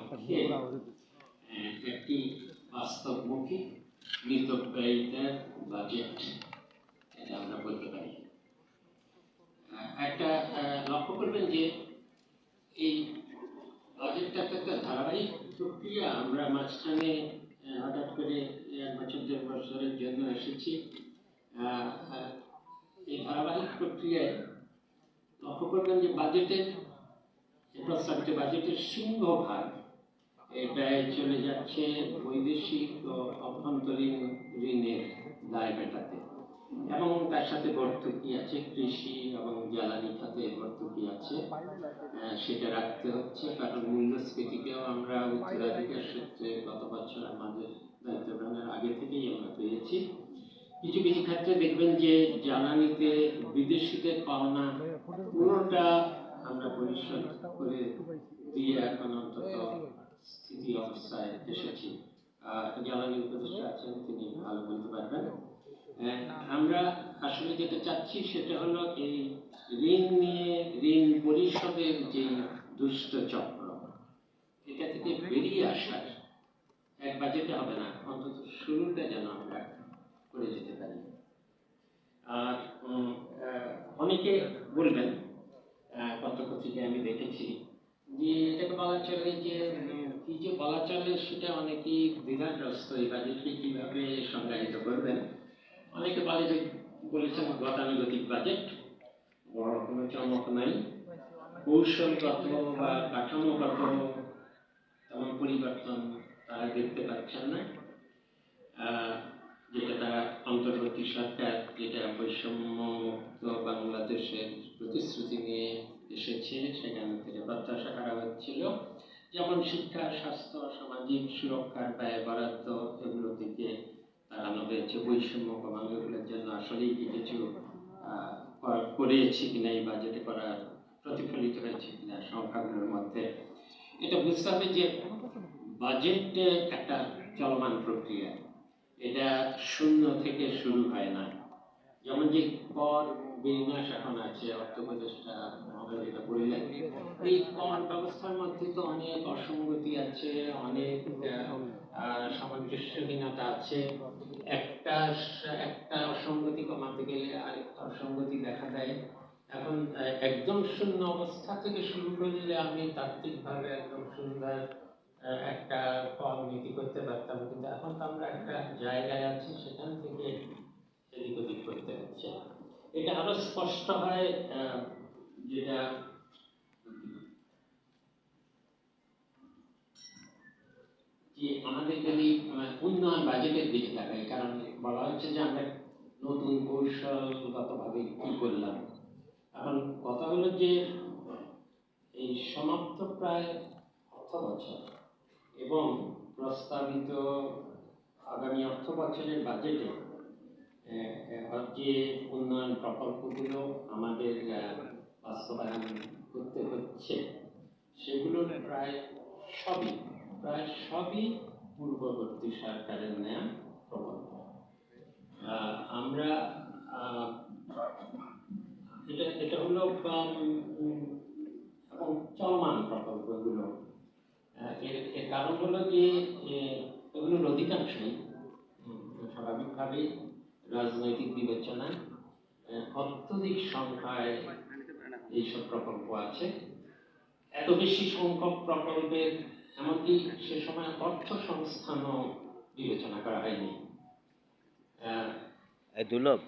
লক্ষ্যে একটি বাস্তবমুখী মিতব্যয়িতার বাজেট এটা আমরা বলতে পারি। একটা লক্ষ্য করবেন যে এই বাজেটটা একটা ধারাবাহিক প্রক্রিয়া। আমরা মাঝখানে হঠাৎ করে 1 বছর 1.5 বছরের জন্য এসেছি। এই ধারাবাহিক প্রক্রিয়ায় লক্ষ্য করবেন যে বাজেটের প্রস্তাবিত বাজেটের সিংহভাগ ব্যয় চলে যাচ্ছে বৈদেশিক ও অভ্যন্তরীণ ঋণের দায় মেটাতে, এবং তার সাথে ভর্তুকি আছে কৃষি এবং জ্বালানি খাতে ভর্তুকি আছে, সেটা রাখতে হচ্ছে। কারণ মূল্যস্ফীতিকেও আমরা উত্তরাধিকার সূত্রে গত বছর আমাদের দায়িত্ব গ্রহণের আগে থেকেই আমরা পেয়েছি। কিছু কিছু ক্ষেত্রে দেখবেন যে জ্বালানিতে বিদেশিদের পাওনা পুরোটা আমরা পরিশোধ করে দিয়ে এখন অন্তত স্থিতি অবস্থায় এসেছি। জ্বালানি উপদেষ্টা আছেন, তিনি ভালো বলতে পারবেন। আমরা আসলে যেটা চাচ্ছি সেটা হলো এই ঋণ নিয়ে ঋণ পরিশোধের যে দুষ্ট চক্র, এটা থেকে বেরিয়ে আসার এক বাজেটে হবে না, অন্তত শুরুটা যেন আমরা করে যেতে পারি। আর অনেকে বলবেন, পত্রপত্রিকায় আমি দেখেছি যে এটাকে বলা চলে যে কি যে বলা চলে সেটা অনেকেই দ্বিধাগ্রস্ত, এই বাজেটকে কিভাবে সংজ্ঞায়িত করবেন। অনেকে বলেছেন গতানুগতিক বাজেট, বড় কোনো চমক নাই, কৌশলগত বা কাঠামোগত তেমন পরিবর্তন তারা দেখতে পাচ্ছেন না। যেটা তারা অন্তর্বর্তী সরকার যেটা বৈষম্যমুক্ত বাংলাদেশের প্রতিশ্রুতি নিয়ে এসেছে সেখান থেকে প্রত্যাশা করা হচ্ছিল, যেমন শিক্ষা, স্বাস্থ্য, সামাজিক সুরক্ষার ব্যয় বরাদ্দ, এগুলো থেকে তাড়ানো হয়েছে। বৈষম্য কমানো, এগুলোর জন্য আসলেই কি কিছু করেছি কিনা এই বাজেটে করা প্রতিফলিত হয়েছে কিনা সংখ্যাগুলোর মধ্যে, এটা বুঝতে হবে যে বাজেট একটা চলমান প্রক্রিয়া, এটা শূন্য থেকে শুরু হয় না। যেমন যে কর বিন্যাস এখন আছে, অর্থ উপদেষ্টা মহোদয় যেটা বললেন, এই কর ব্যবস্থার মধ্যে তো অনেক অসঙ্গতি আছে, অনেক সামঞ্জস্যহীনতা আছে। একটা অসঙ্গতি কমাতে গেলে আরেকটা অসঙ্গতি দেখা দেয়। এখন একদম শূন্য অবস্থা থেকে শুরু করলে আমি তাত্ত্বিকভাবে একদম সুন্দর একটা কর নীতি করতে পারতাম, কিন্তু এখন তো আমরা একটা জায়গায় আছি, সেখান থেকে এদিক ওদিক করতে হচ্ছে। এটা আরো স্পষ্ট হয় যেটা যে আমাদের যদি উন্নয়ন বাজেটের দিকে তাকাই, কারণ বলা হচ্ছে যে আমরা নতুন কৌশলগতভাবে কি করলাম। এখন কথা হলো যে এই সমাপ্ত প্রায় অর্থ বছর এবং প্রস্তাবিত আগামী অর্থ বছরের বাজেটে যে উন্নয়ন প্রকল্পগুলো আমাদের বাস্তবায়ন করতে হচ্ছে, সেগুলোর প্রায় সবই পূর্ববর্তী সরকারের নেয়া প্রকল্প। আমরা এটা হলো এবং চলমান প্রকল্পগুলো। এর কারণ হলো যে এগুলোর অধিকাংশই স্বাভাবিকভাবেই রাজনৈতিক বিবেচনায় অত্যধিক সংখ্যায় এইসব প্রকল্প আছে। এত বেশি সংখ্যক প্রকল্পের এমনকি সে সময় অর্থ সংস্থানও বিবেচনা করা হয়নি। দুর্লভ